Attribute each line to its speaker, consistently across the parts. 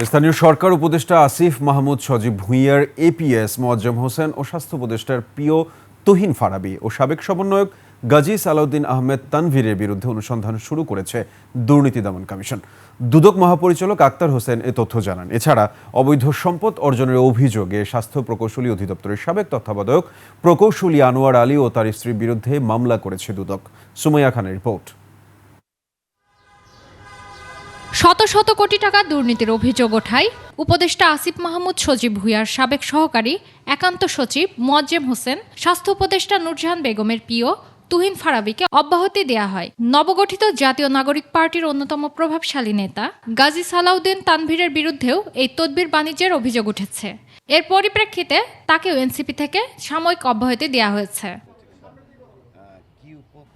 Speaker 1: স্থানীয় সরকার উপদেষ্টা আসিফ মাহমুদ সজীব ভুঁইয়ার এপিএস মোয়াজ্জেম হোসেন ও স্বাস্থ্য উপদেষ্টার প্রিয় তুহিন ফারাবী ও সাবেক সমন্বয়ক গাজী সালাউদ্দিন আহমেদ তানভীরের বিরুদ্ধে অনুসন্ধান শুরু করেছে দুর্নীতি দমন কমিশন। দুদক মহাপরিচালক আক্তার হোসেন এ তথ্য জানান। এছাড়া অবৈধ সম্পদ অর্জনের অভিযোগে স্বাস্থ্য প্রকৌশলী অধিদপ্তরের সাবেক তত্ত্বাবধায়ক প্রকৌশলী আনোয়ার আলী ও তার স্ত্রীর বিরুদ্ধে মামলা করেছে দুদক। সুমাইয়া খানের রিপোর্ট।
Speaker 2: শত শত কোটি টাকা দুর্নীতির অভিযোগ ওঠায় উপদেষ্টা আসিফ মাহমুদ সজীব ভুঁইয়ার সাবেক সহকারী একান্ত সচিব মোয়াজ্জেম হোসেন, স্বাস্থ্য উপদেষ্টা নূরজাহান বেগমের পিও তুহিন ফারাবীকে অব্যাহতি দেয়া হয়। নবগঠিত জাতীয় নাগরিক পার্টির অন্যতম প্রভাবশালী নেতা গাজী সালাউদ্দিন তানভীরের বিরুদ্ধেও এই তদবির বাণিজ্যের অভিযোগ উঠেছে। এর পরিপ্রেক্ষিতে তাকেও এনসিপি থেকে সাময়িক অব্যাহতি দেওয়া হয়েছে।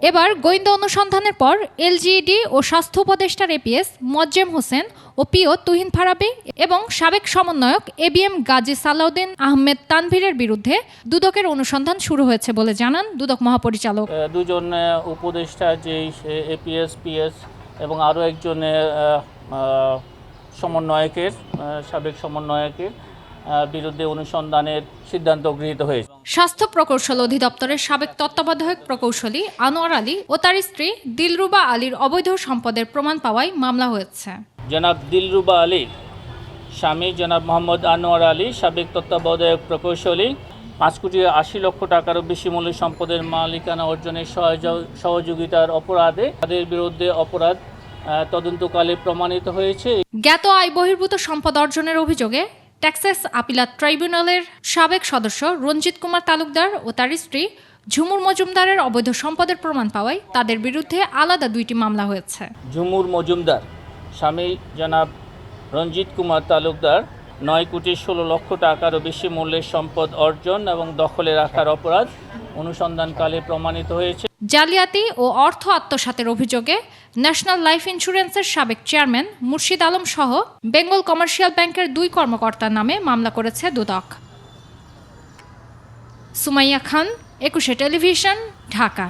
Speaker 2: এবার গোয়েন্দা অনুসন্ধানের পর এলজিইডি ও স্বাস্থ্য উপদেষ্টার এপিএস মোয়াজ্জেম হোসেন ও পিও তুহিন ফারাবী এবং সাবেক সমন্বয়ক এবিএম গাজী সালাউদ্দিন আহমেদ তানভীরের বিরুদ্ধে দুদকের অনুসন্ধান শুরু হয়েছে বলে জানান দুদক মহাপরিচালক।
Speaker 3: দুজন উপদেষ্টা যে এপিএস পিএস এবং আরও একজনের সমন্বয়কের সাবেক সমন্বয়কের বিরুদ্ধে অনুসন্ধানের সিদ্ধান্ত গৃহীত হয়েছে।
Speaker 2: স্বাস্থ্য প্রকৌশল অধিদপ্তরের সাবেক তত্ত্বাবধায়ক প্রকৌশলী আনোয়ার আলী ও তার স্ত্রী দিলরুবা আলীর অবৈধ সম্পদের প্রমাণ পাওয়ায় মামলা হয়েছে।
Speaker 3: জনাব দিলরুবা আলী স্বামী জনাব মোহাম্মদ আনোয়ার আলী সাবেক তত্ত্বাবধায়ক প্রকৌশলী 5,80,00,000 টাকারও বেশি মূল্যের সম্পদের মালিকানা অর্জনের সহযোগিতার অপরাধে তাদের বিরুদ্ধে অপরাধ তদন্তকালে প্রমাণিত হয়েছে।
Speaker 2: জ্ঞাত আয় বহির্ভূত সম্পদ অর্জনের অভিযোগে টেক্সাস আপিলাত ট্রাইব্যুনালের সাবেক সদস্য রঞ্জিত কুমার তালুকদার ও তার স্ত্রী ঝুমুর মজুমদারের অবৈধ সম্পদের প্রমাণ পাওয়ায় তাদের বিরুদ্ধে আলাদা 2টি মামলা হয়েছে।
Speaker 3: ঝুমুর মজুমদার স্বামী জনাব রঞ্জিত কুমার তালুকদার 9,16,00,000 টাকারও বেশি মূল্যের সম্পদ অর্জন এবং দখলে রাখার অপরাধ অনুসন্ধানকালে প্রমাণিত হয়েছে।
Speaker 2: জালিয়াতি ও অর্থ আত্মসাতের অভিযোগে ন্যাশনাল লাইফ ইন্স্যুরেন্সের সাবেক চেয়ারম্যান মুর্শিদ আলম সহ বেঙ্গল কমার্শিয়াল ব্যাংকের 2 কর্মকর্তার নামে মামলা করেছে দুদক। সুমাইয়া খান, 21 টেলিভিশন, ঢাকা।